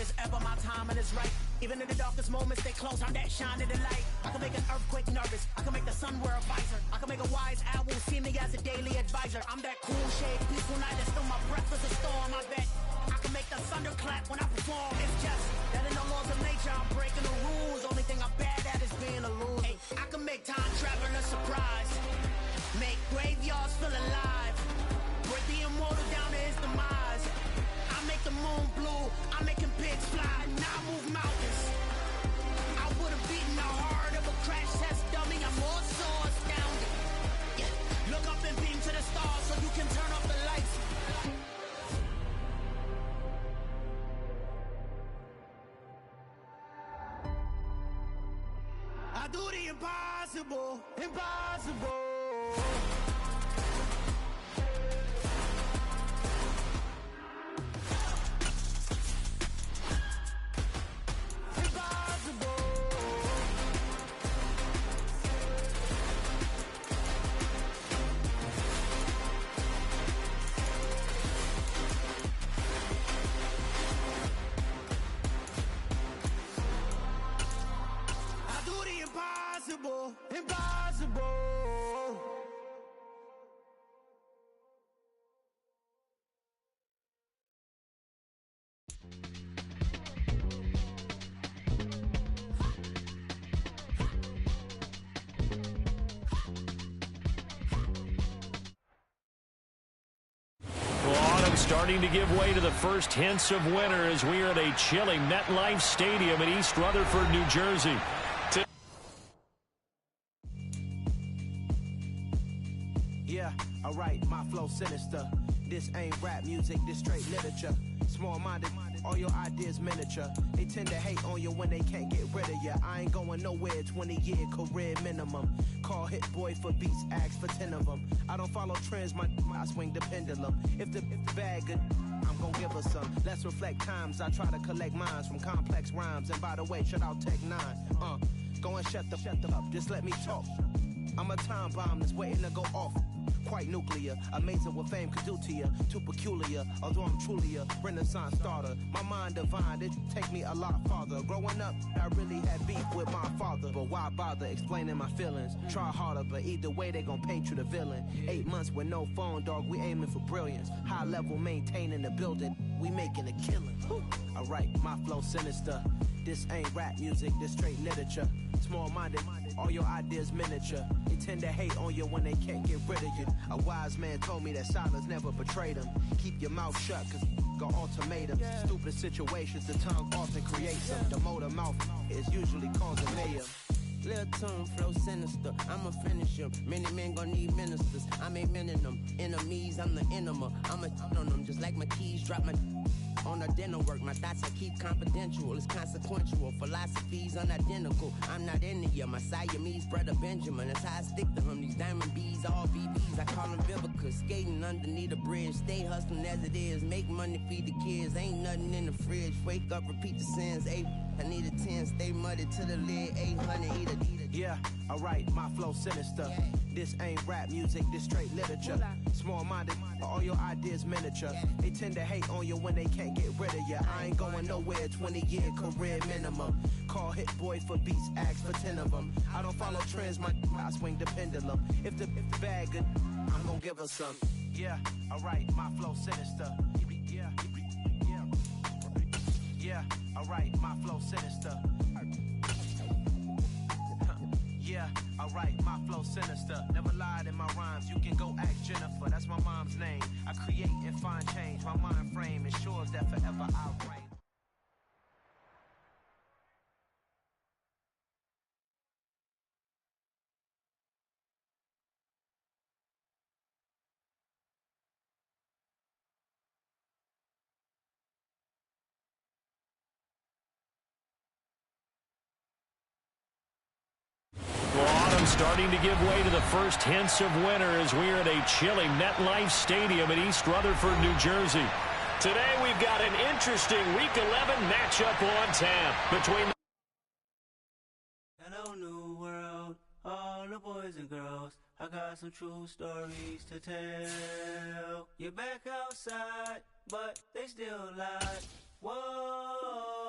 as ever, my timing is right. Even in the darkest moments, stay close, I'm that shining the light. I can make an earthquake nervous, I can make the sun wear a visor. I can make a wise owl see me as a daily advisor. I'm that cool shade, peaceful night, that's still my breath is a storm, I bet. I can make the thunder clap when I perform. It's just that in the laws of nature, I'm breaking the rules. Only thing I'm bad at is being a loser. Hey, I can make time travel a surprise. Make graveyards feel alive. Break the immortal down to his demise. I make the moon blue. I'm making pigs fly. Now I move mountains. I would have beaten the heart of a crash test dummy. I'm more so astounded. Yeah. Look up and beam to the stars so you can turn off the lights. I do the impossible, impossible. Impossible, impossible. Autumn starting to give way to the first hints of winter as we are at a chilly MetLife Stadium in East Rutherford, New Jersey. Yeah, alright, my flow sinister. This ain't rap music, this straight literature. Small-minded, all your ideas miniature. They tend to hate on you when they can't get rid of you. I ain't going nowhere, 20-year career minimum. Call Hit Boy for beats, ask for 10 of them. I don't follow trends, I swing the pendulum. If the bag good, I'm gon' give her some. Let's reflect times, I try to collect minds from complex rhymes. And by the way, shout out Tech 9. Go and shut the up, just let me talk. I'm a time bomb that's waiting to go off. Quite nuclear, amazing what fame could do to you. Too peculiar, although I'm truly a renaissance starter. My mind divine, it take me a lot farther. Growing up, I really had beef with my father. But why bother explaining my feelings? Try harder, but either way they gon' paint you the villain. 8 months with no phone, dog, we aiming for brilliance. High level maintaining the building, we making a killing. Alright, my flow sinister. This ain't rap music, this straight literature. Small-minded, all your ideas miniature. They tend to hate on you when they can't get rid of you. A wise man told me that silence never betrayed him. Keep your mouth shut, cause got ultimatums. Stupid situations, the tongue often creates them. The motor mouth is usually causing mayhem. Little tune, flow sinister, I'ma finish him. Many men gon' need ministers, I'm a men in them. Enemies, I'm the enema, I'm on them. Just like my keys, drop my on the dental work. My thoughts I keep confidential, it's consequential. Philosophies unidentical, I'm not into you. My Siamese brother Benjamin, that's how I stick to him. These diamond bees, all BBs, I call them Vivica. Skating underneath the bridge, stay hustling as it is. Make money, feed the kids, ain't nothing in the fridge. Wake up, repeat the sins, I need a 10, stay muddy to the lid, 800, eat a. Yeah, alright, my flow sinister. This ain't rap music, this straight literature. Small-minded, all your ideas miniature. They tend to hate on you when they can't get rid of you. I ain't going nowhere, 20-year career minimum. Call Hit Boy for beats, ask for 10 of them. I don't follow trends, I swing the pendulum. If the bag good, I'm gon' give her some. Yeah, alright, my flow sinister. Yeah, alright, my flow sinister. Yeah, alright, my flow sinister. Never lied in my rhymes, you can go ask Jennifer. That's my mom's name. I create and find change. My mind frame ensures that forever I reign. Autumn starting to give way to the first hints of winter as we are at a chilly MetLife Stadium in East Rutherford, New Jersey. Today we've got an interesting Week 11 matchup on tap between Hello, new world, all the boys and girls. I got some true stories to tell. You're back outside, but they still lie. Whoa.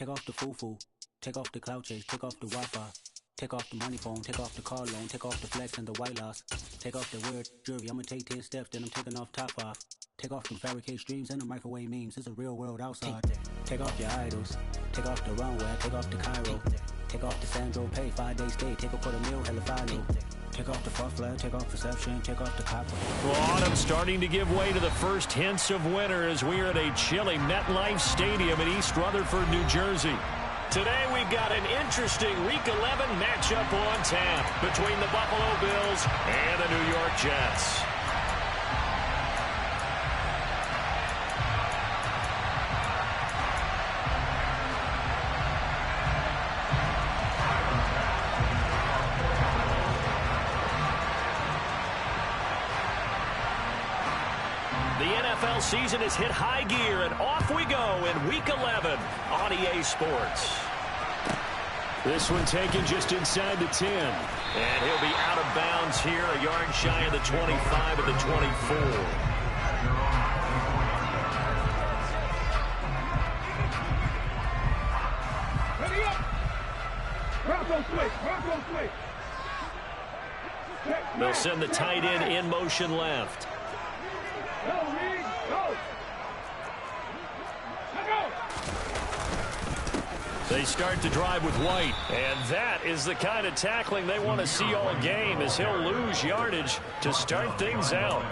Take off the foo-foo. Take off the cloud chase. Take off the Wi-Fi. Take off the money phone. Take off the car loan. Take off the flex and the white loss. Take off the weird jewelry. I'ma take 10 steps, then I'm taking off top off. Take off the fabricate streams and the microwave memes. It's a real world outside. Take off your idols. Take off the runway. Take off the Cairo. Take off the Sandro Pay. 5-day stay. Take a quarter meal. Hella final. Take off the far flag. Take off reception. Take off the copper. Well, autumn starting to give way to the first hints of winter as we are at a chilly MetLife Stadium in East Rutherford, New Jersey. Today we've got an interesting Week 11 matchup on tap between the Buffalo Bills and the New York Jets. The NFL season has hit high gear, and off we go in Week 11 on EA Sports. This one taken just inside the 10. And he'll be out of bounds here, a yard shy of the 25 of the 24. Ready up! Bronco switch! Bronco switch! They'll send the tight end in motion left. Go, Reed! Go! Go! They start to drive with White, and that is the kind of tackling they want to see all game as he'll lose yardage to start things out.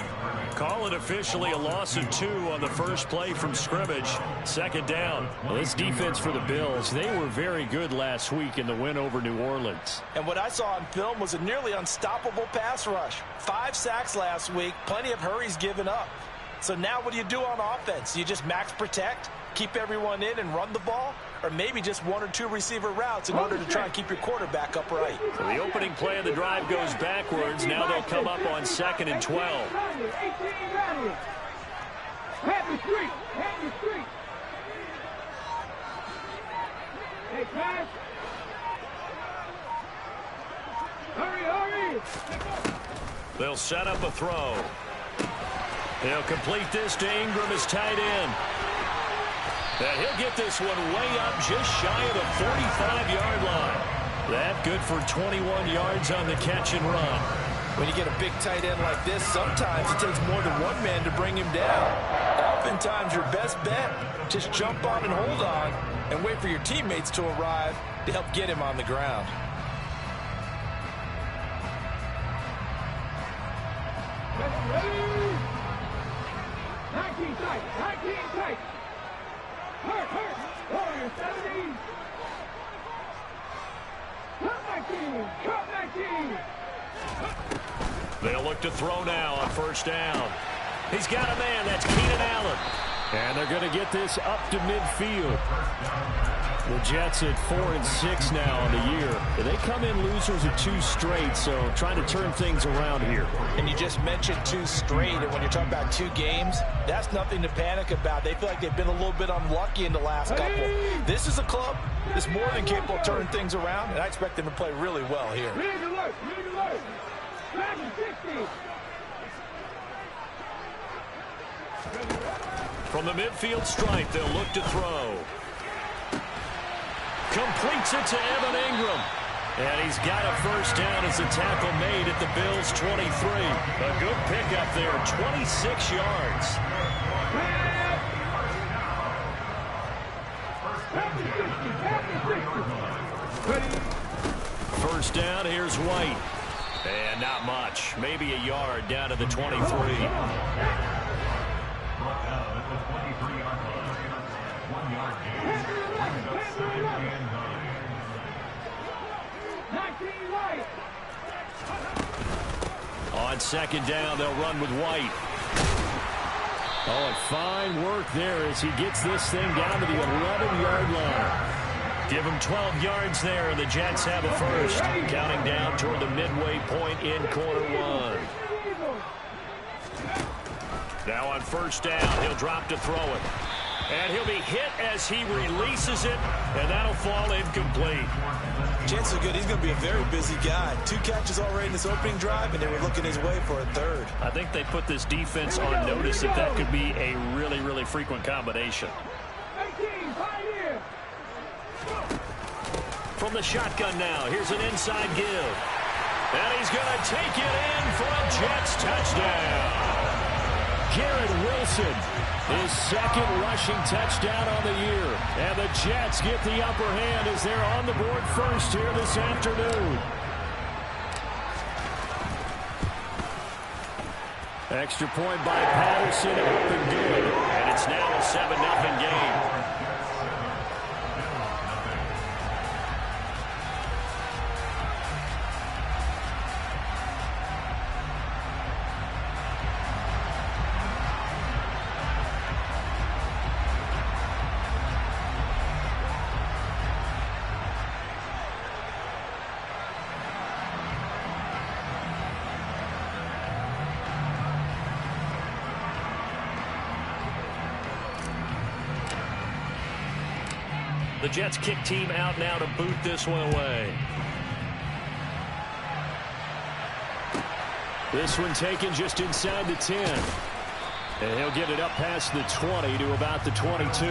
Call it officially a loss of 2 on the first play from scrimmage. Second down. Well, this defense for the Bills, they were very good last week in the win over New Orleans. And what I saw on film was a nearly unstoppable pass rush. 5 sacks last week, plenty of hurries given up. So now what do you do on offense? You just max protect, keep everyone in and run the ball? Or maybe just 1 or 2 receiver routes in order to try and keep your quarterback upright. So the opening play of the drive goes backwards. Now they'll come up on 2nd and 12. Happy street! Happy street! Hey, pass! Hurry, hurry! They'll set up a throw. They'll complete this to Ingram as tight end. And he'll get this one way up just shy of the 45-yard line. That good for 21 yards on the catch and run. When you get a big tight end like this, sometimes it takes more than one man to bring him down. Oftentimes, your best bet, just jump on and hold on and wait for your teammates to arrive to help get him on the ground. Ready? 19 tight! 19 tight! Hurt! Warrior 70! Cut 19! Cut 19! They'll look to throw now on first down. He's got a man. That's Keenan Allen. And they're going to get this up to midfield. The Jets at 4-6 now on the year. They come in losers of 2 straight, so trying to turn things around here. And you just mentioned 2 straight, and when you're talking about 2 games, that's nothing to panic about. They feel like they've been a little bit unlucky in the last couple. This is a club that's more than capable of turning things around, and I expect them to play really well here. Lead alert! Lead alert! 60! From the midfield stripe, they'll look to throw. Completes it to Evan Ingram. And he's got a first down as the tackle made at the Bills' 23. A good pickup there, 26 yards. First down, here's White. And not much, maybe a yard down to the 23. 19 right! On second down, they'll run with White. Oh, and fine work there as he gets this thing down to the 11-yard line. Give him 12 yards there, and the Jets have a first. Counting down toward the midway point in quarter 1. Now on first down, he'll drop to throw it. And he'll be hit as he releases it, and that'll fall incomplete. Chances are good he's going to be a very busy guy. 2 catches already in this opening drive, and they were looking his way for a 3rd. I think they put this defense on notice that that could be a really, really frequent combination. 18, right here! From the shotgun now, here's an inside give. And he's going to take it in for a Jets touchdown. Garrett Wilson, his second rushing touchdown on the year. And the Jets get the upper hand as they're on the board first here this afternoon. Extra point by Patterson, up and good. And it's now a 7-0 game. The Jets kick team out now to boot this one away. This one taken just inside the 10. And he'll get it up past the 20 to about the 22.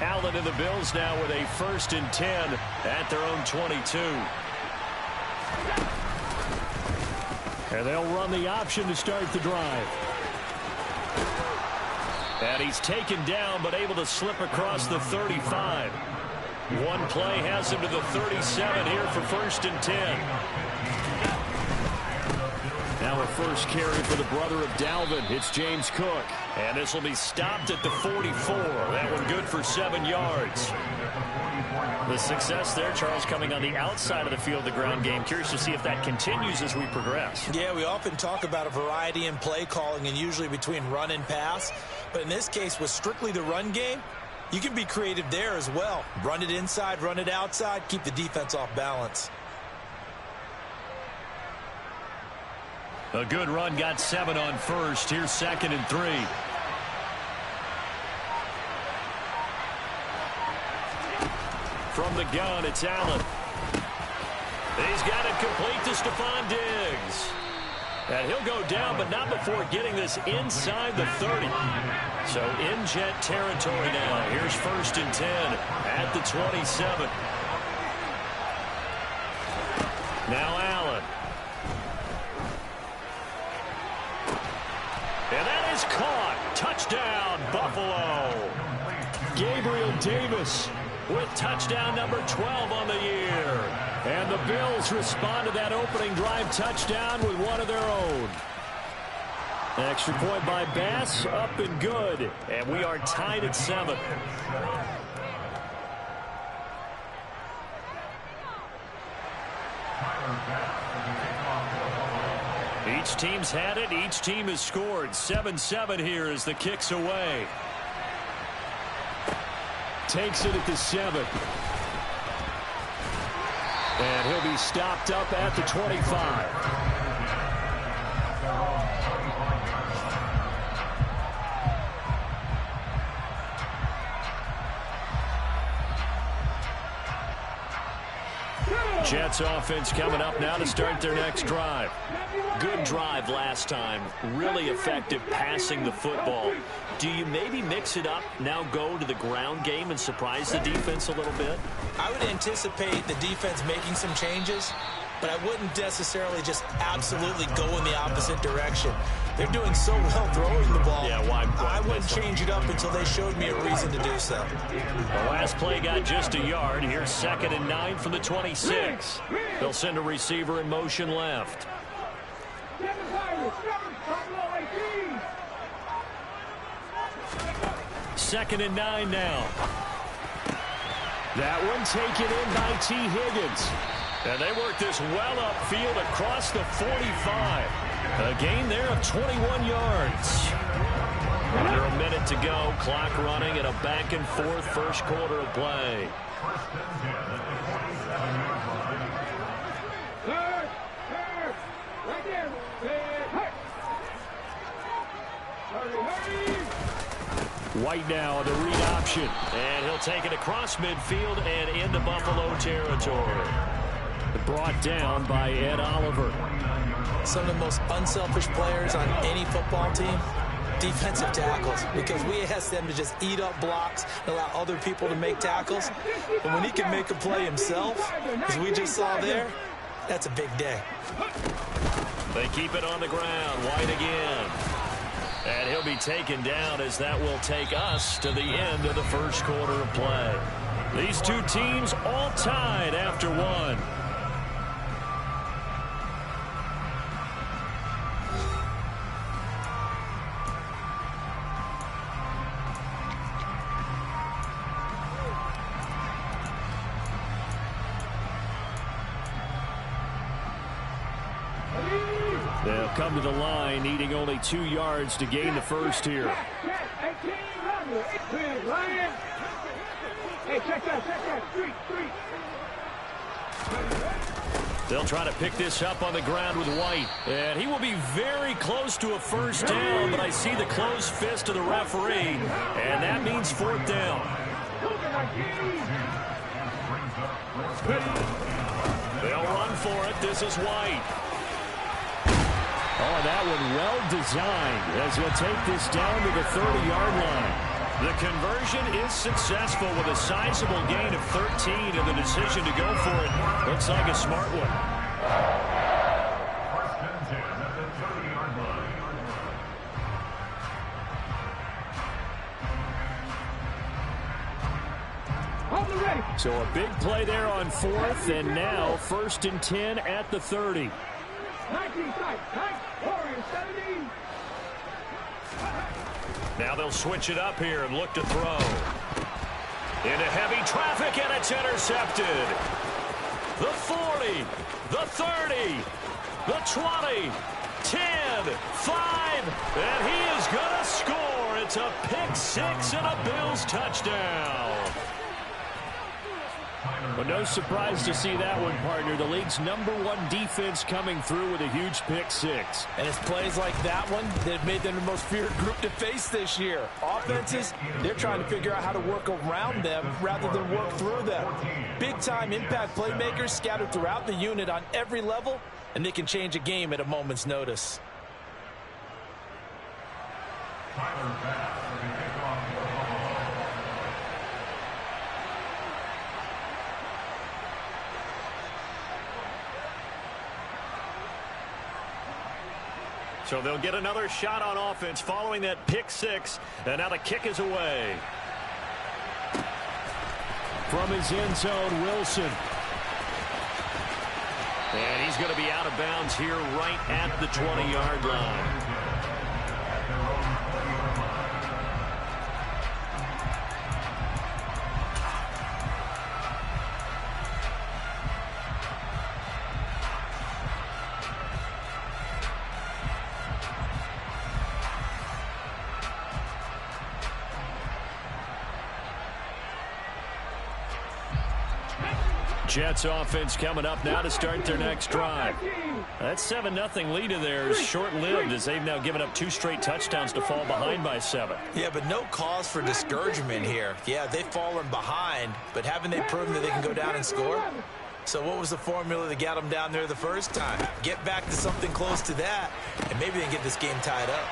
Allen and the Bills now with a 1st and 10 at their own 22. And they'll run the option to start the drive. And he's taken down, but able to slip across the 35. One play has him to the 37 here for 1st and 10. Now a first carry for the brother of Dalvin. It's James Cook. And this will be stopped at the 44. That one good for 7 yards. The success there, Charles, coming on the outside of the field, the ground game. Curious to see if that continues as we progress. Yeah, we often talk about a variety in play calling and usually between run and pass. But in this case, with strictly the run game, you can be creative there as well. Run it inside, run it outside, keep the defense off balance. A good run, got 7 on first. Here's 2nd and 3. From the gun, it's Allen. He's got it complete to Stephon Diggs. And he'll go down, but not before getting this inside the 30. So in Jet territory now. Here's 1st and 10 at the 27. Now Allen. And that is caught. Touchdown, Buffalo. Gabriel Davis with touchdown number 12 on the year. And the Bills respond to that opening drive touchdown with one of their own. Extra point by Bass, up and good. And we are tied at 7. Each team's had it. Each team has scored. 7-7 here as the kick's away. Takes it at the 7. And he'll be stopped up at the 25. Jets offense coming up now to start their next drive. Good drive last time. Really effective passing the football. Do you maybe mix it up, now go to the ground game and surprise the defense a little bit? I would anticipate the defense making some changes, but I wouldn't necessarily just absolutely go in the opposite direction. They're doing so well throwing the ball. Yeah, why I wouldn't change it up until they showed me a reason to do so. The last play got just a yard. Here's 2nd and 9 from the 26. They'll send a receiver in motion left. 2nd and 9 now. That one taken in by T. Higgins. And they work this well upfield across the 45. A gain there of 21 yards. Under a minute to go. Clock running at a back-and-forth first quarter of play. Right there. White now, the read option. And he'll take it across midfield and into Buffalo territory. Brought down by Ed Oliver. Some of the most unselfish players on any football team, defensive tackles, because we ask them to just eat up blocks and allow other people to make tackles. But when he can make a play himself, as we just saw there, that's a big day. They keep it on the ground. White again. And he'll be taken down as that will take us to the end of the first quarter of play. These two teams all tied after one. They'll come to the line, needing only 2 yards to gain the first here. They'll try to pick this up on the ground with White. And he will be very close to a first down, but I see the closed fist of the referee, and that means fourth down. They'll run for it. This is White. Oh, that one well designed as he'll take this down to the 30-yard line. The conversion is successful with a sizable gain of 13, and the decision to go for it looks like a smart one. First and 10 at the 30-yard line. So a big play there on fourth, and now first and 10 at the 30. 19 tight, Warriors 17. Now they'll switch it up here and look to throw. Into heavy traffic, and it's intercepted. The 40, the 30, the 20, 10, 5, and he is going to score. It's a pick six and a Bills touchdown. Well, no surprise to see that one, partner. The league's #1 defense coming through with a huge pick six. And it's plays like that one that have made them the most feared group to face this year. Offenses, they're trying to figure out how to work around them rather than work through them. Big-time impact playmakers scattered throughout the unit on every level, and they can change a game at a moment's notice. So they'll get another shot on offense following that pick six, and now the kick is away. From his end zone, Wilson. And he's going to be out of bounds here right at the 20-yard line. Jets offense coming up now to start their next drive. That 7-0 lead of theirs short-lived as they've now given up 2 straight touchdowns to fall behind by 7. Yeah, but no cause for discouragement here. Yeah, they've fallen behind, but haven't they proven that they can go down and score? So what was the formula that got them down there the first time? Get back to something close to that, and maybe they can get this game tied up.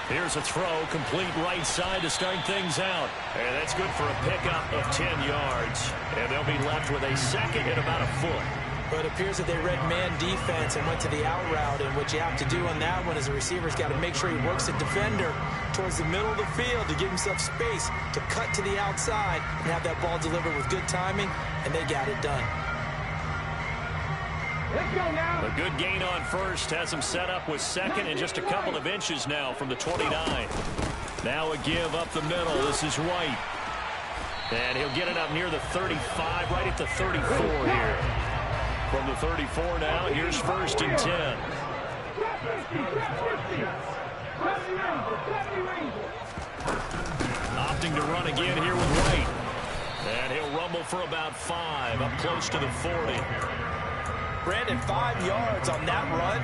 Here's a throw, complete right side to start things out. And that's good for a pickup of 10 yards. And they'll be left with a second and about a foot. But it appears that they read man defense and went to the out route. And what you have to do on that one is the receiver's got to make sure he works the defender towards the middle of the field to give himself space to cut to the outside and have that ball delivered with good timing. And they got it done. Let's go now. A good gain on first has him set up with second and just a couple of inches now from the 29. Now a give up the middle. This is White. And he'll get it up near the 35, right at the 34 here. From the 34 now, here's first and 10. Opting to run again here with White. And he'll rumble for about 5, up close to the 40. Brandon, 5 yards on that run.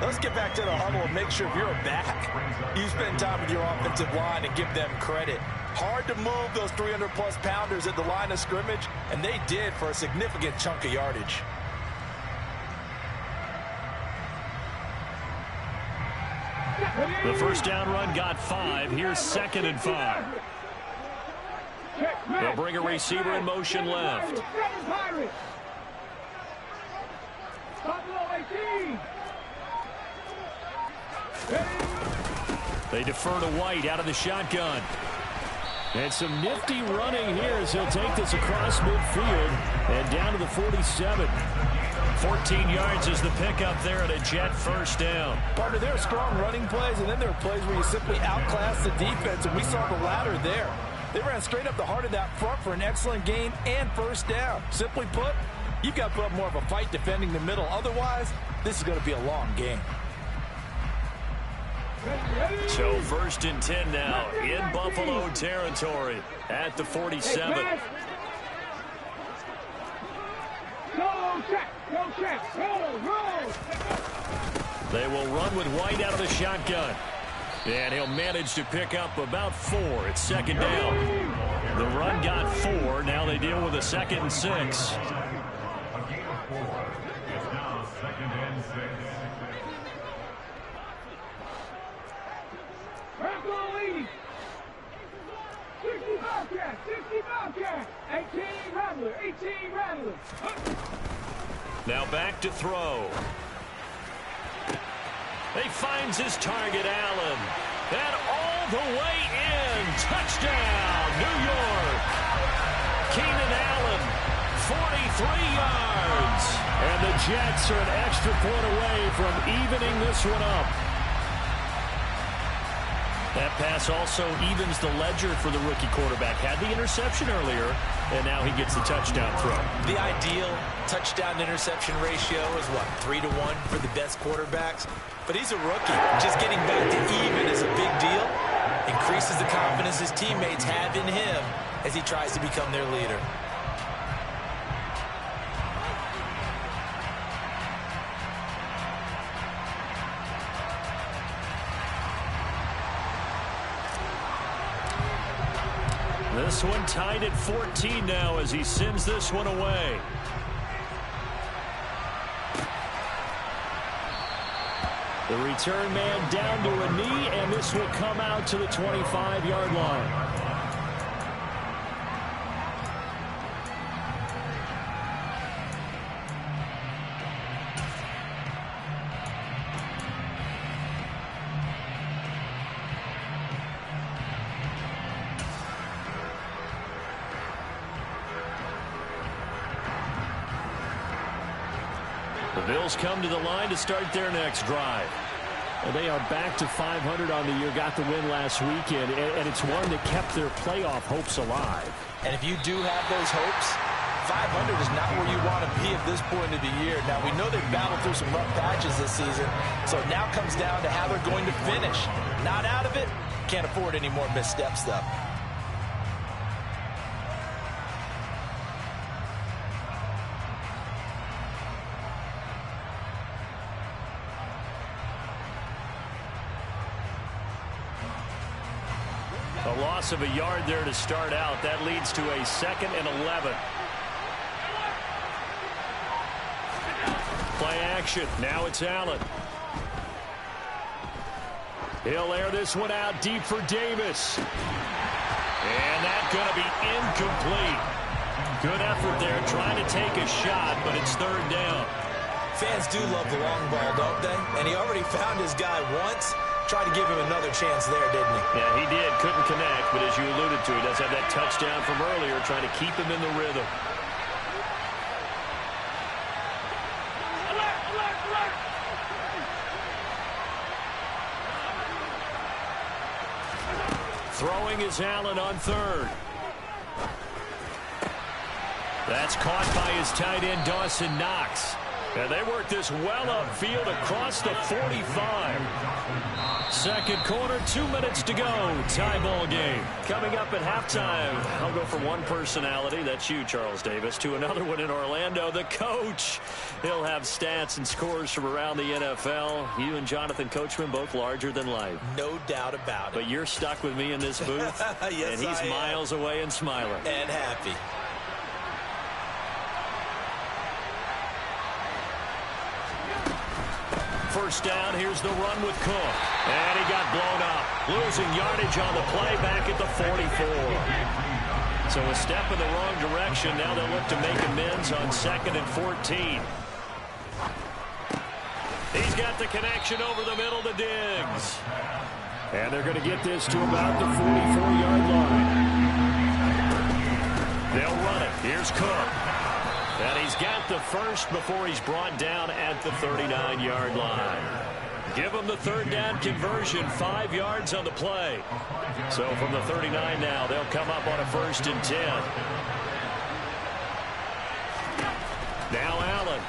Let's get back to the huddle and make sure if you're a back, you spend time with your offensive line and give them credit. Hard to move those 300-plus pounders at the line of scrimmage, and they did for a significant chunk of yardage. The first down run got 5. Here's 2nd and 5. They'll bring a receiver in motion left. They defer to White out of the shotgun. And some nifty running here as he'll take this across midfield and down to the 47. 14 yards is the pickup there at a Jet first down. Partner, there are strong running plays, and then there are plays where you simply outclass the defense, and we saw the latter there. They ran straight up the heart of that front for an excellent gain and first down. Simply put, you've got to put up more of a fight defending the middle. Otherwise, this is going to be a long game. So 1st and 10 now in Buffalo territory at the 47. They will run with White out of the shotgun. And he'll manage to pick up about 4. It's 2nd down. The run got 4. Now they deal with a 2nd and 6. A gain of 4. It's now 2nd and 6. Rambo leading. 60 Bobcat, 60 Bobcat. 18 Rattler, 18 Rattler. Now back to throw. He finds his target, Allen. And all the way in. Touchdown, New York. Keenan Allen, 43 yards. And the Jets are an extra point away from evening this one up. That pass also evens the ledger for the rookie quarterback. Had the interception earlier, and now he gets the touchdown throw. The ideal touchdown-interception ratio is, what, 3 to 1 for the best quarterbacks? But he's a rookie. Just getting back to even is a big deal. Increases the confidence his teammates have in him as he tries to become their leader. This one tied at 14 now as he sends this one away. The return man down to a knee, and this will come out to the 25-yard line. The Bills come to the line to start their next drive. And they are back to 500 on the year, got the win last weekend, and it's one that kept their playoff hopes alive. And if you do have those hopes, 500 is not where you want to be at this point of the year. Now, we know they've battled through some rough patches this season, so it now comes down to how they're going to finish. Not out of it, can't afford any more missteps, though. A loss of a yard there to start out. That leads to a 2nd and 11. Play action. Now it's Allen. He'll air this one out deep for Davis. And that's going to be incomplete. Good effort there trying to take a shot, but it's 3rd down. Fans do love the long ball, don't they? And he already found his guy once. Tried to give him another chance there, didn't he? Yeah, he did. Couldn't connect, but as you alluded to, he does have that touchdown from earlier, trying to keep him in the rhythm. Throwing is Allen on 3rd. That's caught by his tight end, Dawson Knox. And they work this well upfield across the 45. 2nd quarter, 2 minutes to go. Tie ball game. Coming up at halftime, I'll go from one personality, that's you, Charles Davis, to another one in Orlando, the coach. He'll have stats and scores from around the NFL. You and Jonathan Coachman, both larger than life. No doubt about it. But you're stuck with me in this booth. Yes, and he's miles away and smiling. And happy. First down, here's the run with Cook. And he got blown up. Losing yardage on the play back at the 44. So a step in the wrong direction. Now they'll look to make amends on 2nd and 14. He's got the connection over the middle to Diggs. And they're going to get this to about the 44-yard line. They'll run it. Here's Cook. And he's got the first before he's brought down at the 39-yard line. Give them the third down conversion, 5 yards on the play. So from the 39 now, they'll come up on a 1st and 10. Now Allen.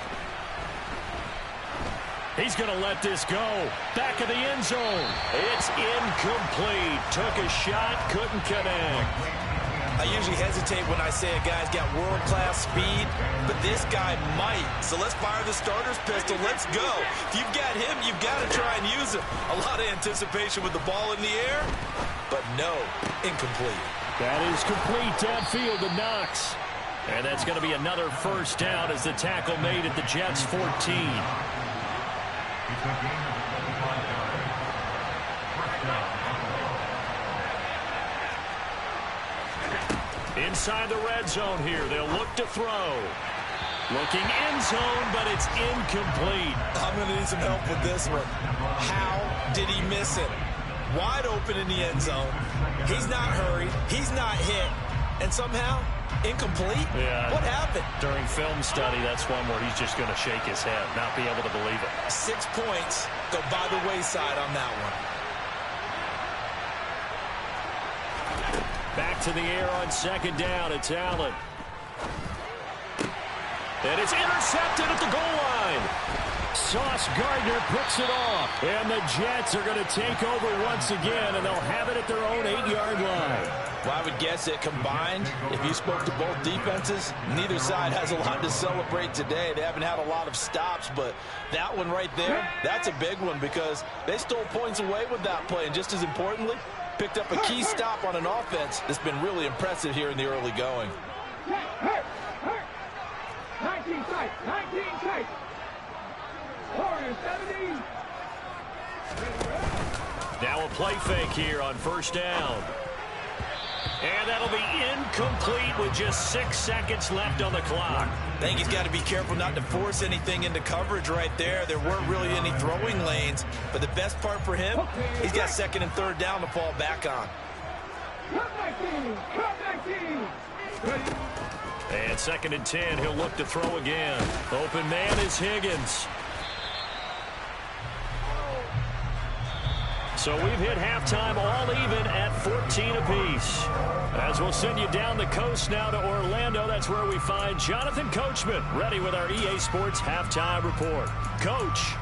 He's going to let this go. Back of the end zone. It's incomplete. Took a shot, couldn't connect. I usually hesitate when I say a guy's got world-class speed, but this guy might. So let's fire the starter's pistol. Let's go. If you've got him, you've got to try and use him. A lot of anticipation with the ball in the air, but no, incomplete. That is complete downfield to Knox. And that's going to be another first down as the tackle made at the Jets' 14. Inside the red zone here. They'll look to throw. Looking end zone, but it's incomplete. I'm going to need some help with this one. How did he miss it? Wide open in the end zone. He's not hurried. He's not hit. And somehow, incomplete? Yeah. What happened? During film study, that's one where he's just going to shake his head, not be able to believe it. 6 points go by the wayside on that one. Back to the air on 2nd down. It's Allen. And it's intercepted at the goal line. Sauce Gardner puts it off. And the Jets are going to take over once again, and they'll have it at their own 8-yard line. Well, I would guess that combined, if you spoke to both defenses, neither side has a lot to celebrate today. They haven't had a lot of stops, but that one right there, that's a big one because they stole points away with that play. And just as importantly, picked up a key stop on an offense that's been really impressive here in the early going. 19 sight, 19 sight. 470. Now a play fake here on 1st down. And that'll be incomplete with just 6 seconds left on the clock. I think he's got to be careful not to force anything into coverage right there. There weren't really any throwing lanes. But the best part for him, he's got 2nd and 3rd down to fall back on. And 2nd and 10, he'll look to throw again. Open man is Higgins. So we've hit halftime all even at 14 apiece. As we'll send you down the coast now to Orlando, that's where we find Jonathan Coachman, ready with our EA Sports halftime report. Coach.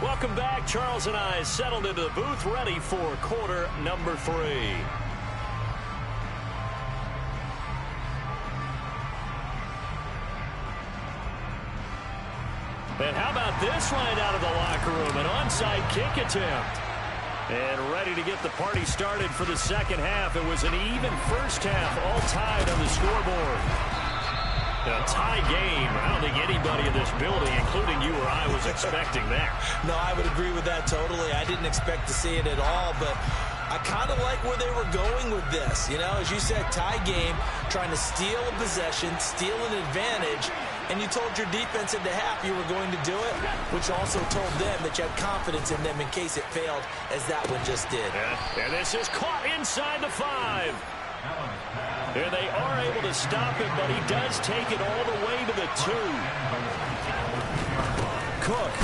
Welcome back. Charles and I settled into the booth, ready for quarter number 3. And how about this right out of the locker room? An onside kick attempt. And ready to get the party started for the second half. It was an even first half, all tied on the scoreboard. A tie game. I don't think anybody in this building, including you or I, was expecting that. No, I would agree with that totally. I didn't expect to see it at all, but I kind of like where they were going with this. You know, as you said, tie game, trying to steal a possession, steal an advantage, and you told your defense at the half you were going to do it, which also told them that you had confidence in them in case it failed, as that one just did. Yeah. And this is caught inside the 5. And they are able to stop him, but he does take it all the way to the 2. Cook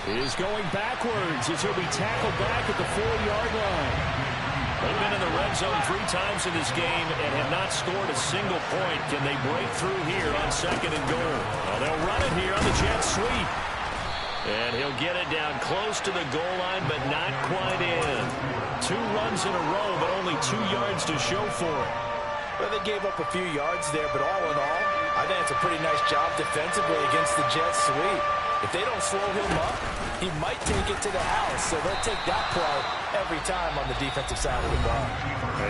is going backwards as he'll be tackled back at the 4-yard line. They've been in the red zone 3 times in this game and have not scored a single point. Can they break through here on 2nd and goal? Well, they'll run it here on the jet sweep. And he'll get it down close to the goal line, but not quite in. 2 runs in a row, but only 2 yards to show for it. Well, they gave up a few yards there, but all in all, I think it's a pretty nice job defensively against the jet sweep. If they don't slow him up, he might take it to the house, so they'll take that play every time on the defensive side of the ball.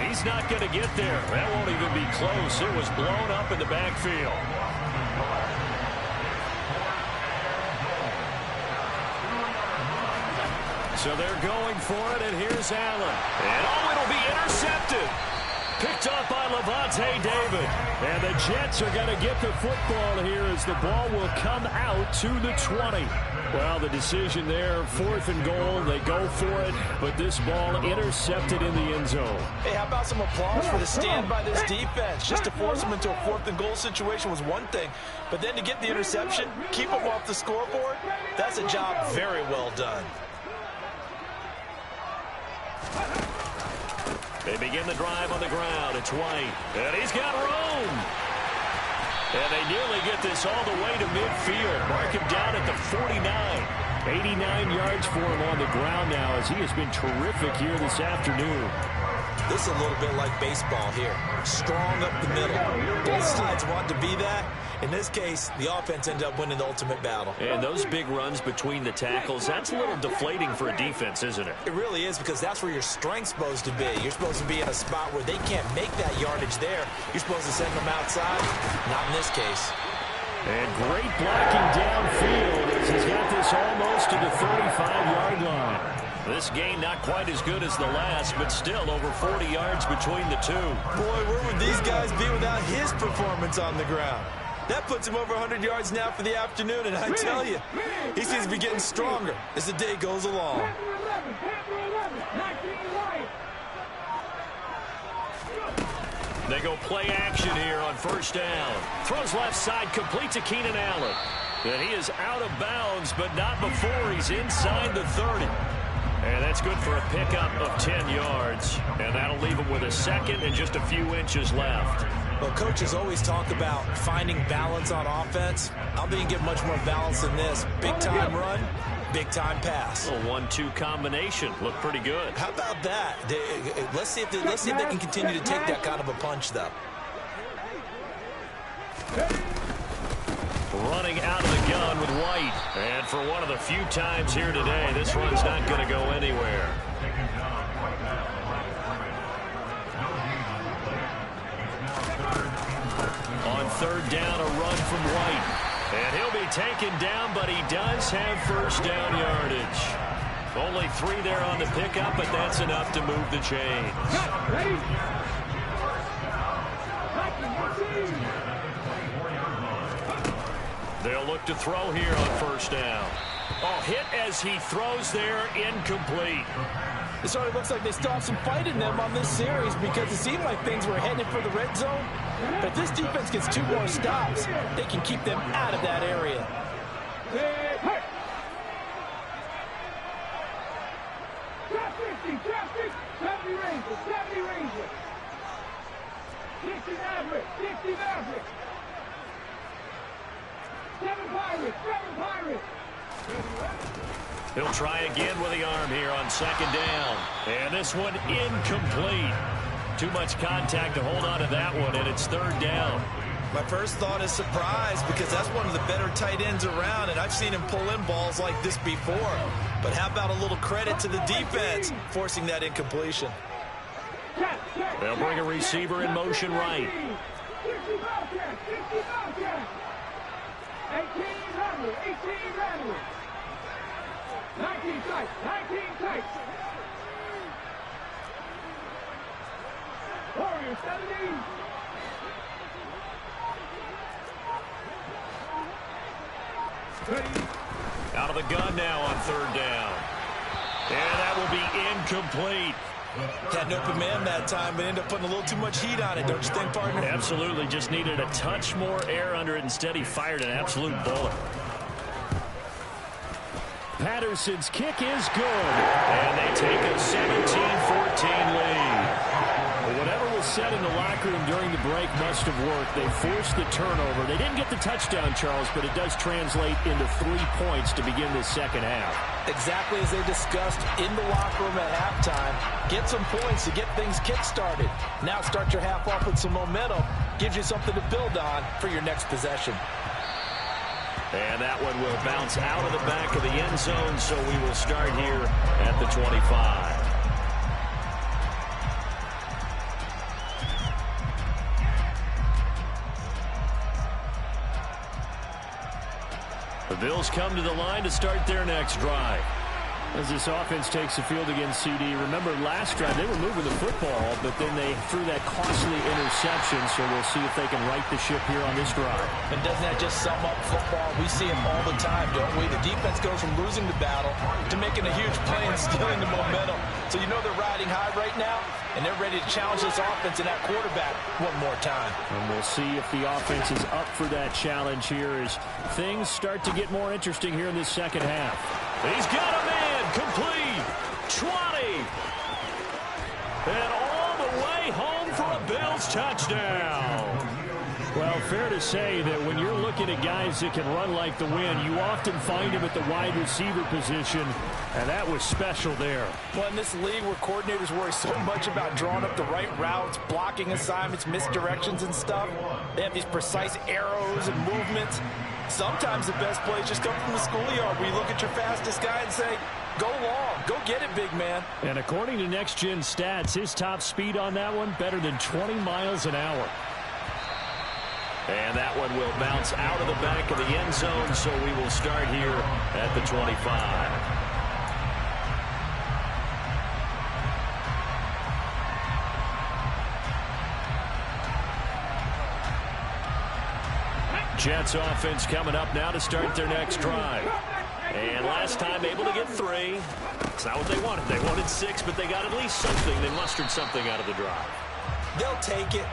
He's not going to get there. That won't even be close. It was blown up in the backfield. So they're going for it, and here's Allen. And it'll be intercepted. Picked up by Levante David. And the Jets are going to get the football here as the ball will come out to the 20. Well, the decision there, 4th and goal. They go for it, but this ball intercepted in the end zone. Hey, how about some applause for the stand by this defense? Just to force them into a 4th and goal situation was one thing, but then to get the interception, keep them off the scoreboard, that's a job very well done. They begin the drive on the ground. It's White. And he's got room. And they nearly get this all the way to midfield. Mark him down at the 49. 89 yards for him on the ground now as he has been terrific here this afternoon. This is a little bit like baseball here. Strong up the middle. Both sides want to be that. In this case, the offense ended up winning the ultimate battle. And those big runs between the tackles, that's a little deflating for a defense, isn't it? It really is, because that's where your strength's supposed to be. You're supposed to be in a spot where they can't make that yardage there. You're supposed to send them outside. Not in this case. And great blocking downfield as he's got this almost to the 35-yard line. This game not quite as good as the last, but still over 40 yards between the two. Boy, where would these guys be without his performance on the ground? That puts him over 100 yards now for the afternoon, and I tell you, he seems to be getting stronger as the day goes along. They go play action here on 1st down. Throws left side, complete to Keenan Allen. And he is out of bounds, but not before he's inside the 30. And that's good for a pickup of 10 yards. And that'll leave him with a 2nd and just a few inches left. Well, coaches always talk about finding balance on offense. I don't think you get much more balance than this. Big-time run, big-time pass. A 1-2 combination. Looked pretty good. How about that? Let's see if they can continue to take that kind of a punch, though. Running out of the gun with White. And for one of the few times here today, this run's not going to go anywhere. On 3rd down, a run from White. And he'll be taken down, but he does have 1st down yardage. Only 3 there on the pickup, but that's enough to move the chains. They'll look to throw here on 1st down. Oh, hit as he throws there, incomplete. It already looks like they still have some fight in them on this series, because it seemed like things were headed for the red zone. But if this defense gets 2 more stops, they can keep them out of that area. He'll try again with the arm here on 2nd down. And this one incomplete. Too much contact to hold on to that one, and it's 3rd down. My first thought is surprise, because that's one of the better tight ends around, and I've seen him pull in balls like this before. But how about a little credit to the defense forcing that incompletion? They'll bring a receiver in motion right. 19 tight, 19 tight. Warriors 17. Out of the gun now on 3rd down. And that will be incomplete. Had an open man that time, but ended up putting a little too much heat on it, don't you think, partner? Absolutely. Just needed a touch more air under it. Instead, he fired an absolute bullet. Patterson's kick is good. And they take a 17-14 lead. Well, whatever was said in the locker room during the break must have worked. They forced the turnover. They didn't get the touchdown, Charles, but it does translate into 3 points to begin this 2nd half. Exactly as they discussed in the locker room at halftime. Get some points to get things kick-started. Now start your half off with some momentum. Gives you something to build on for your next possession. And that one will bounce out of the back of the end zone, so we will start here at the 25. The Bills come to the line to start their next drive. As this offense takes the field against CD, remember last drive they were moving the football, but then they threw that costly interception, so we'll see if they can right the ship here on this drive. And doesn't that just sum up football? We see it all the time, don't we? The defense goes from losing the battle to making a huge play and stealing the momentum. So you know they're riding high right now, and they're ready to challenge this offense and that quarterback one more time. And we'll see if the offense is up for that challenge here as things start to get more interesting here in this second half. He's got a man, complete, 20, and all the way home for a Bills touchdown. Well, fair to say that when you're looking at guys that can run like the wind, you often find them at the wide receiver position, and that was special there. Well, in this league where coordinators worry so much about drawing up the right routes, blocking assignments, misdirections and stuff, they have these precise arrows and movements. Sometimes the best plays just come from the schoolyard where you look at your fastest guy and say, go long, go get it, big man. And according to Next Gen Stats, his top speed on that one, better than 20 miles an hour. And that one will bounce out of the back of the end zone, so we will start here at the 25. Jets offense coming up now to start their next drive. And last time able to get 3. It's not what they wanted. They wanted 6, but they got at least something. They mustered something out of the drive. They'll take it.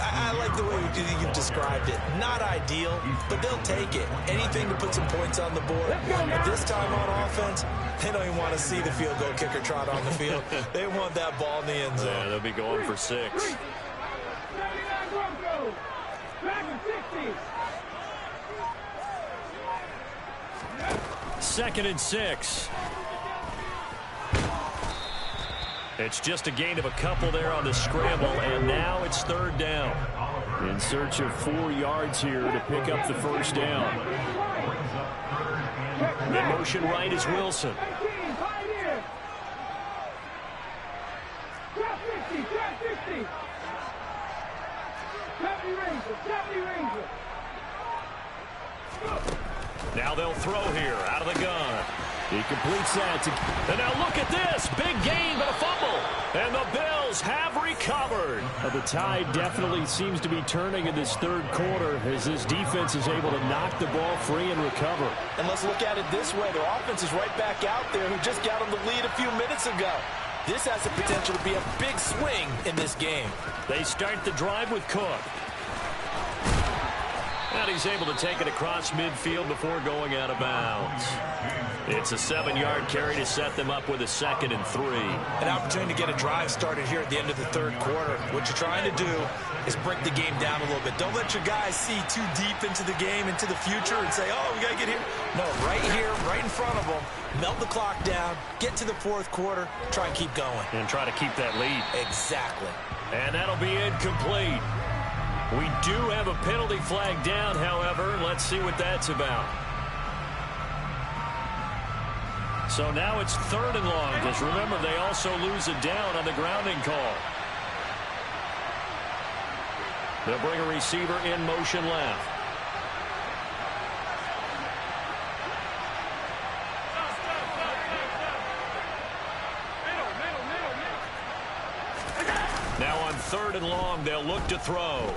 I like the way you've described it. Not ideal, but they'll take it. Anything to put some points on the board. But this time on offense, they don't even want to see the field goal kicker trot on the field. They want that ball in the end zone. Yeah, they'll be going for 6. Second and 6. It's just a gain of a couple there on the scramble, and now it's third down. In search of 4 yards here to pick up the first down. In motion right is Wilson. Now they'll throw here out of the gun. He completes that. And now look at this. Big gain, but a fumble. And the Bills have recovered. The tide definitely seems to be turning in this third quarter as this defense is able to knock the ball free and recover. And let's look at it this way. Their offense is right back out there who just got them the lead a few minutes ago. This has the potential to be a big swing in this game. They start the drive with Cook. And he's able to take it across midfield before going out of bounds. It's a 7-yard carry to set them up with a 2nd and 3. An opportunity to get a drive started here at the end of the third quarter. What you're trying to do is break the game down a little bit. Don't let your guys see too deep into the game, into the future, and say, oh, we got to get here. No, right here, right in front of them. Melt the clock down, get to the fourth quarter, try and keep going. And try to keep that lead. Exactly. And that'll be incomplete. We do have a penalty flag down, however. Let's see what that's about. So now it's 3rd and long, because remember, they also lose a down on the grounding call. They'll bring a receiver in motion left. Now on 3rd and long, they'll look to throw.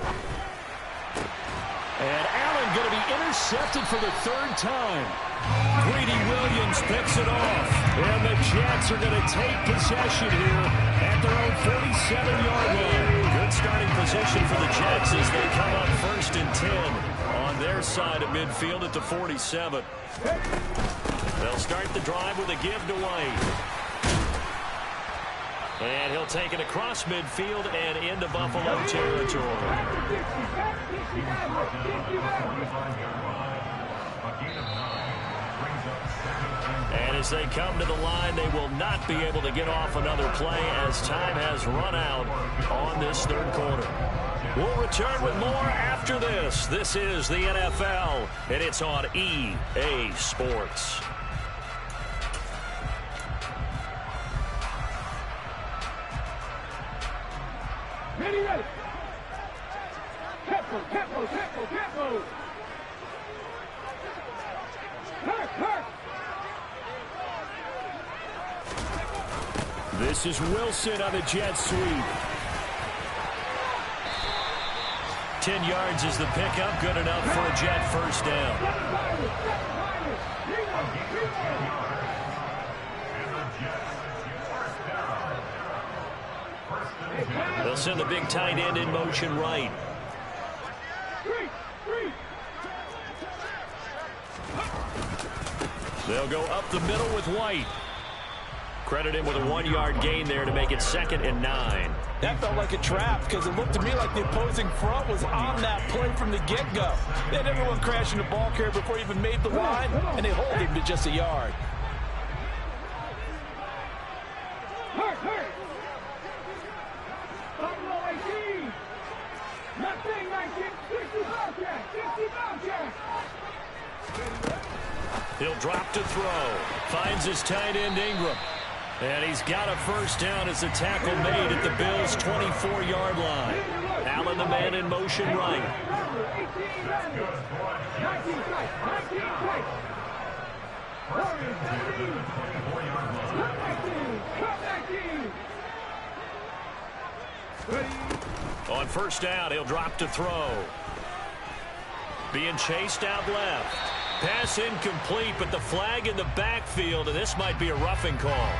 And Allen going to be intercepted for the 3rd time. Greedy Williams picks it off. And the Jets are going to take possession here at their own 47-yard line. Good starting position for the Jets as they come up 1st and 10 on their side of midfield at the 47. They'll start the drive with a give to White. And he'll take it across midfield and into Buffalo territory. And as they come to the line, they will not be able to get off another play as time has run out on this third quarter. We'll return with more after this. This is the NFL, and it's on EA Sports. Ready, ready. Tempo, tempo, tempo, tempo. Hurt, hurt. This is Wilson on the jet sweep. 10 yards is the pickup. Good enough for a Jet first down. They'll send the big tight end in motion right. They'll go up the middle with White. Credit him with a 1-yard gain there to make it 2nd and 9. That felt like a trap because it looked to me like the opposing front was on that play from the get-go. They had everyone crashing the ball carrier before he even made the line, and they hold him to just a yard. Hurt, hurt. Buffalo 18. Nothing 19. 60 Bobcat. 60 Bobcat. He'll drop to throw. Finds his tight end Ingram. And he's got a first down as the tackle made at the Bills' 24-yard line. Allen the man in motion right. On first down, he'll drop to throw. Being chased out left. Pass incomplete, but the flag in the backfield, and this might be a roughing call.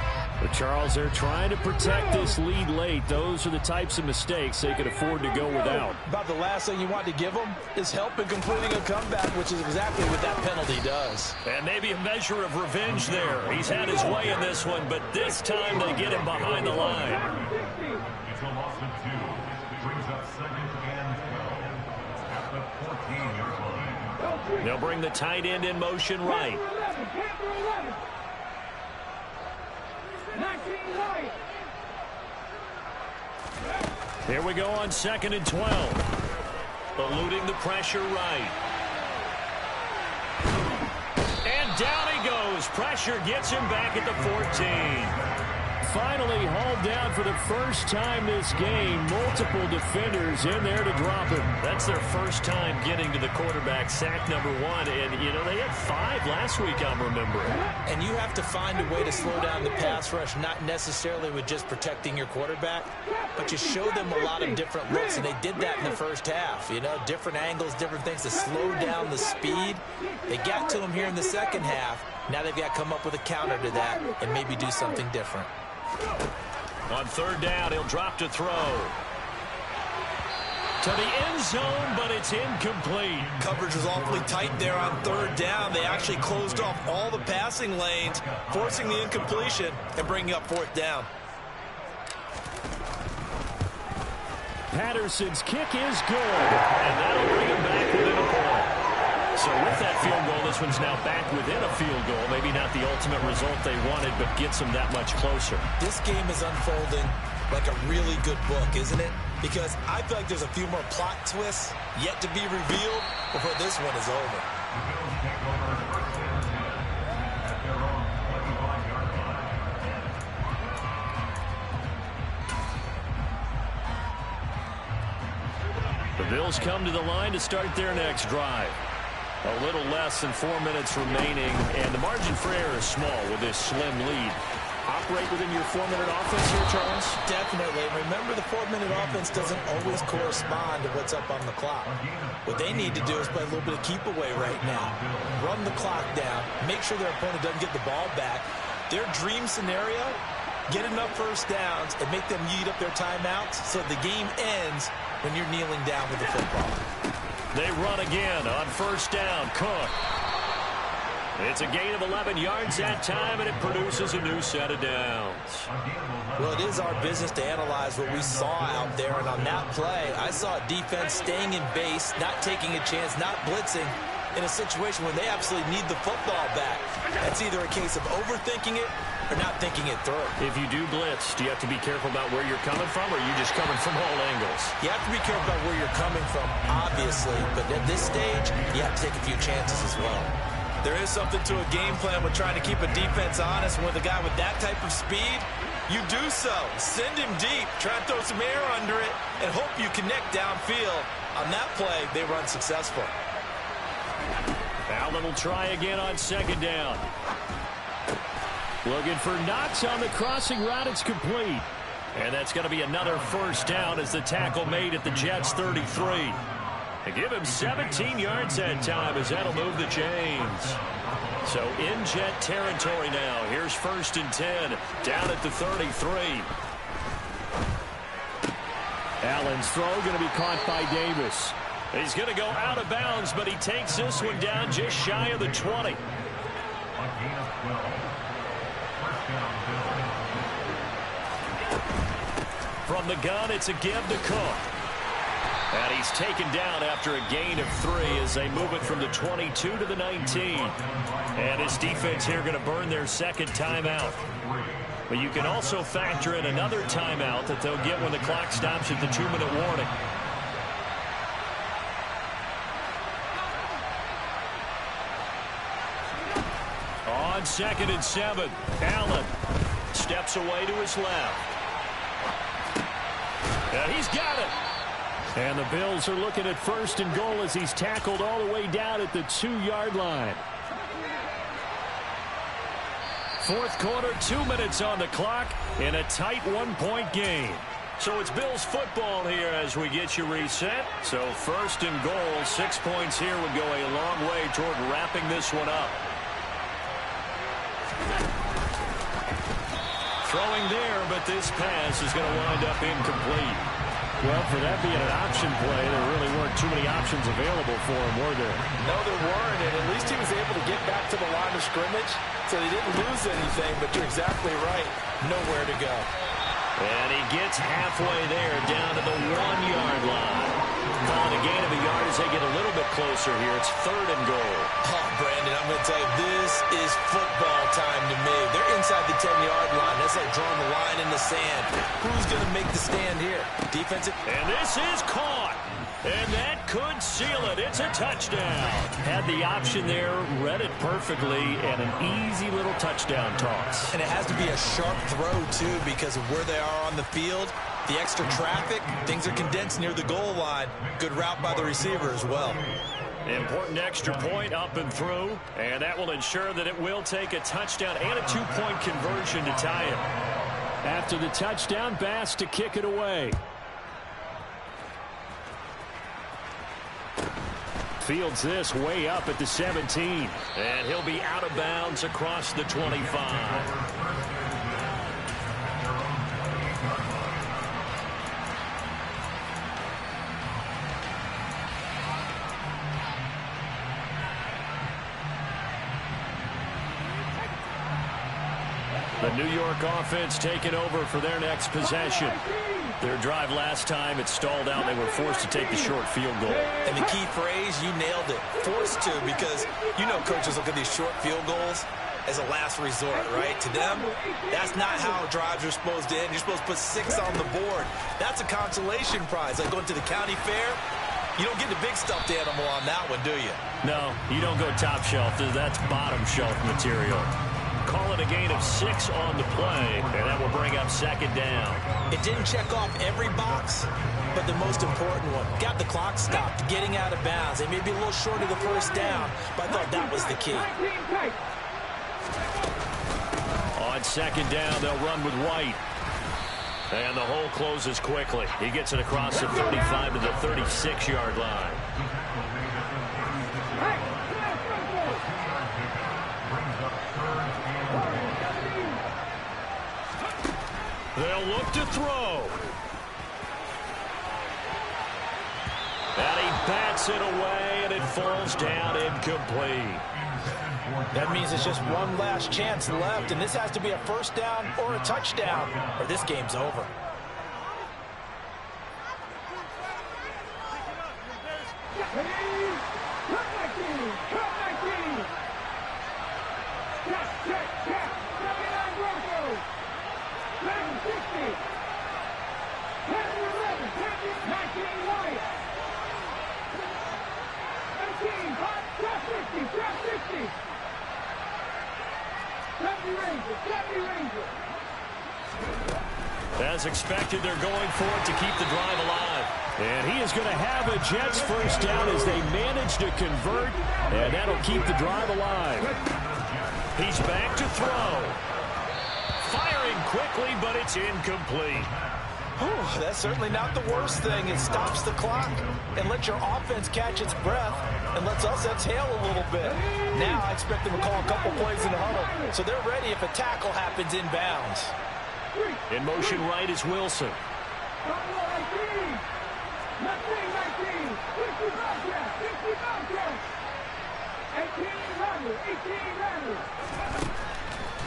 But Charles, they're trying to protect this lead late. Those are the types of mistakes they could afford to go without. About the last thing you want to give them is help in completing a comeback, which is exactly what that penalty does. And maybe a measure of revenge there. He's had his way in this one, but this time they get him behind the line. It's a loss of 2. Brings up 2nd and 12 at the 14-yard line. They'll bring the tight end in motion right. Here we go on 2nd and 12. Eluding the pressure right. And down he goes. Pressure gets him back at the 14. Finally hauled down for the first time this game. Multiple defenders in there to drop him. That's their first time getting to the quarterback, sack number 1. And, you know, they had 5 last week, I'm remembering. And you have to find a way to slow down the pass rush, not necessarily with just protecting your quarterback, but you show them a lot of different looks, and they did that in the first half. You know, different angles, different things to slow down the speed. They got to him here in the second half. Now they've got to come up with a counter to that and maybe do something different. On third down, he'll drop to throw. To the end zone, but it's incomplete. Coverage was awfully tight there on third down. They actually closed off all the passing lanes, forcing the incompletion and bringing up fourth down. Patterson's kick is good, and that'll bring him back within a point. So with that field goal, this one's now back within a field goal. Maybe not the ultimate result they wanted, but gets them that much closer. This game is unfolding like a really good book, isn't it? Because I feel like there's a few more plot twists yet to be revealed before this one is over. The Bills take over 1st and 10 at their own 25-yard line. The Bills come to the line to start their next drive. A little less than 4 minutes remaining, and the margin for error is small with this slim lead. Operate within your 4-minute offense here, Charles? Definitely. Remember, the 4-minute offense doesn't always correspond to what's up on the clock. What they need to do is play a little bit of keep away right now. Run the clock down. Make sure their opponent doesn't get the ball back. Their dream scenario, get enough first downs and make them eat up their timeouts so the game ends when you're kneeling down with the football. They run again on first down. Cook. It's a gain of 11 yards that time, and it produces a new set of downs. Well, it is our business to analyze what we saw out there, and on that play, I saw a defense staying in base, not taking a chance, not blitzing in a situation when they absolutely need the football back. That's either a case of overthinking it or or not thinking it through. If you do blitz, do you have to be careful about where you're coming from, or are you just coming from all angles? You have to be careful about where you're coming from, obviously, but at this stage, you have to take a few chances as well. There is something to a game plan with trying to keep a defense honest. With a guy with that type of speed, you do so. Send him deep, try and throw some air under it, and hope you connect downfield. On that play, they run successful. Allen will try again on second down. Looking for Knox on the crossing route. It's complete. And that's going to be another first down as the tackle made at the Jets' 33. They give him 17 yards that time as that'll move the chains. So in Jet territory now. Here's 1st and 10 down at the 33. Allen's throw going to be caught by Davis. He's going to go out of bounds, but he takes this one down just shy of the 20. A gain of 12. First down, Bills. From the gun, it's a give to Cook. And he's taken down after a gain of 3 as they move it from the 22 to the 19. And his defense here going to burn their second timeout. But you can also factor in another timeout that they'll get when the clock stops at the 2-minute warning. On 2nd and 7, Allen steps away to his left. And he's got it. And the Bills are looking at 1st and goal as he's tackled all the way down at the 2-yard line. 4th quarter, 2 minutes on the clock in a tight 1-point game. So it's Bills football here as we get you reset. So 1st and goal, 6 points here would go a long way toward wrapping this one up. Throwing there, but this pass is going to wind up incomplete. Well, for that being an option play, there really weren't too many options available for him, were there? No, there weren't, and at least he was able to get back to the line of scrimmage, so he didn't lose anything, but you're exactly right. Nowhere to go. And he gets halfway there, down to the 1-yard line. Calling a gain of a yard as they get a little bit closer here. It's 3rd and goal. Oh, Brandon, I'm going to tell you, this is football time to me. They're inside the 10-yard line. That's like drawing the line in the sand. Who's going to make the stand here? Defensive. And this is caught. And that could seal it. It's a touchdown. Had the option there, read it perfectly, and an easy little touchdown toss. And it has to be a sharp throw, too, because of where they are on the field. The extra traffic, things are condensed near the goal line. Good route by the receiver as well. Important extra point up and through, and that will ensure that it will take a touchdown and a 2-point conversion to tie it. After the touchdown, Bass to kick it away. Fields this way up at the 17, and he'll be out of bounds across the 25. The New York offense taking over for their next possession. Their drive last time, it stalled out. They were forced to take the short field goal. And the key phrase, you nailed it. Forced to, because you know coaches look at these short field goals as a last resort, right? To them, that's not how drives are supposed to end. You're supposed to put 6 on the board. That's a consolation prize. Like going to the county fair, you don't get the big stuffed animal on that one, do you? No, you don't go top shelf. That's bottom shelf material. Call it a gain of 6 on the play, and that will bring up 2nd down. It didn't check off every box, but the most important one. Got the clock stopped, getting out of bounds. They may be a little short of the first down, but I thought that was the key. On 2nd down, they'll run with White. And the hole closes quickly. He gets it across the 35 to the 36-yard line. They'll look to throw. And he bats it away, and it falls down incomplete. That means it's just one last chance left, and this has to be a first down or a touchdown, or this game's over. As expected, they're going for it to keep the drive alive. And he is going to have a Jets first down as they manage to convert, and that'll keep the drive alive. He's back to throw. Firing quickly, but it's incomplete. Whew, that's certainly not the worst thing. It stops the clock and lets your offense catch its breath and lets us exhale a little bit. Now I expect them to call a couple plays in the huddle, so they're ready if a tackle happens inbounds. In motion right is Wilson.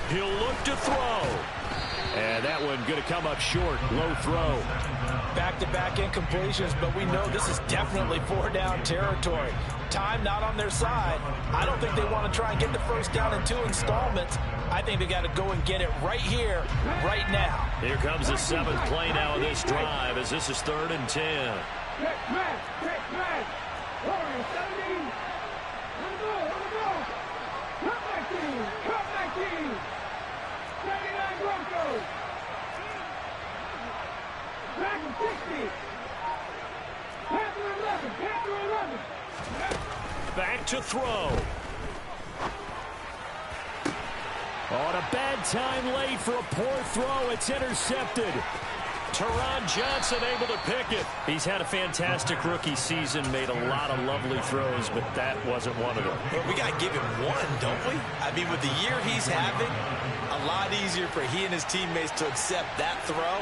He'll look to throw. And that one going to come up short. Low throw. Back-to-back incompletions, but we know this is definitely four-down territory. Time not on their side. I don't think they want to try and get the first down in 2 installments. I think they got to go and get it right here, right now. Here comes the 7th play now of this drive as this is 3rd and 10. Back to throw. On a bad time late for a poor throw. It's intercepted. Teron Johnson able to pick it. He's had a fantastic rookie season, made a lot of lovely throws, but that wasn't one of them. But we got to give him one, don't we? I mean, with the year he's having, a lot easier for he and his teammates to accept that throw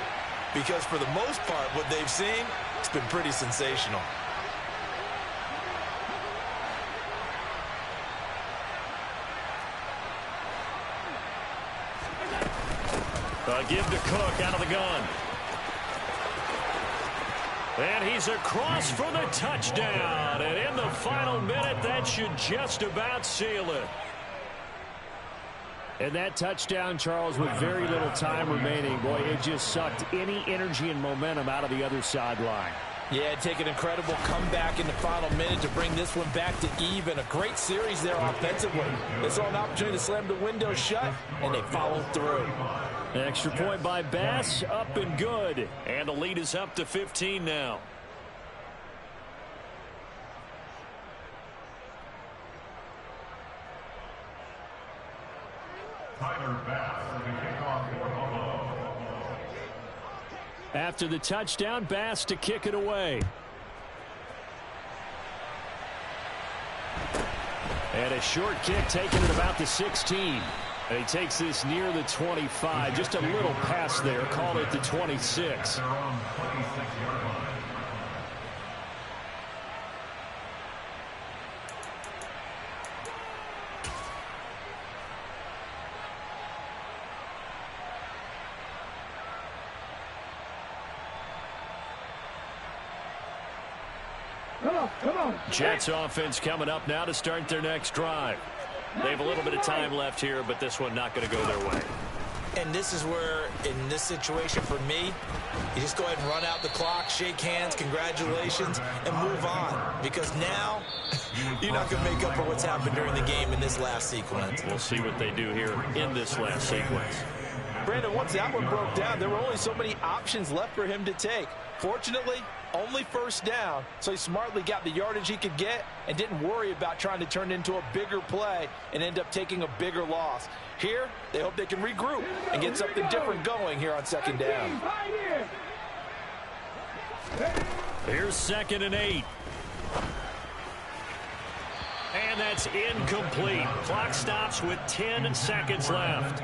because for the most part, what they've seen, it's been pretty sensational. Give to Cook out of the gun. And he's across for the touchdown. And in the final minute, that should just about seal it. And that touchdown, Charles, with very little time remaining, boy, it just sucked any energy and momentum out of the other sideline. Yeah, take an incredible comeback in the final minute to bring this one back to even. A great series there offensively. They saw an opportunity to slam the window shut, and they followed through. Extra point by Bass, up and good. And the lead is up to 15 now. Tyler Bass to kick off for Buffalo. After the touchdown, Bass to kick it away. And a short kick taken at about the 16. And he takes this near the 25. Just a little pass there. Call it the 26. They're on 26-yard line. Come on. Jets offense coming up now to start their next drive. They have a little bit of time left here, but this one not going to go their way. And this is where, in this situation for me, you just go ahead and run out the clock, shake hands, congratulations, and move on. Because now, you're not going to make up for what's happened during the game in this last sequence. We'll see what they do here in this last sequence. Brandon, once that one broke down, there were only so many options left for him to take. Fortunately, only first down, so he smartly got the yardage he could get and didn't worry about trying to turn it into a bigger play and end up taking a bigger loss. Here, they hope they can regroup and get something different going here on second down. Here's 2nd and 8. And that's incomplete. Clock stops with 10 seconds left.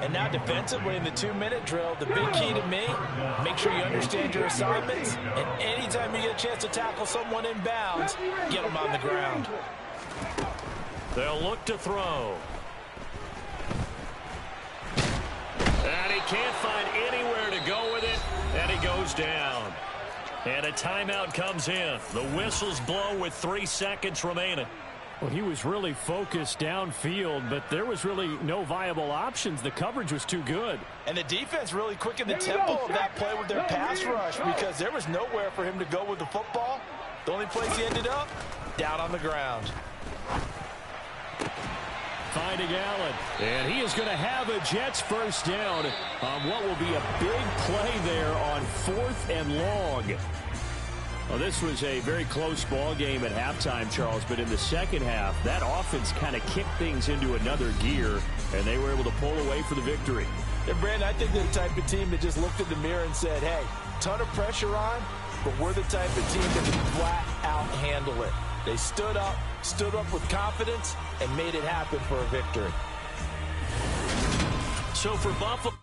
And now defensively in the 2-minute drill, the big key to me, make sure you understand your assignments, and anytime you get a chance to tackle someone in bounds, get them on the ground. They'll look to throw. And he can't find anywhere to go with it, and he goes down. And a timeout comes in. The whistles blow with 3 seconds remaining. Well, he was really focused downfield, but there was really no viable options. The coverage was too good. And the defense really quickened the tempo of that play with their pass rush because there was nowhere for him to go with the football. The only place he ended up, down on the ground. Finding Allen. And he is going to have a Jets first down on what will be a big play there on 4th and long. Well, this was a very close ball game at halftime, Charles, but in the second half, that offense kind of kicked things into another gear, and they were able to pull away for the victory. And, Brandon, I think they're the type of team that just looked in the mirror and said, hey, ton of pressure on, but we're the type of team that can flat out handle it. They stood up with confidence, and made it happen for a victory. So for Buffalo...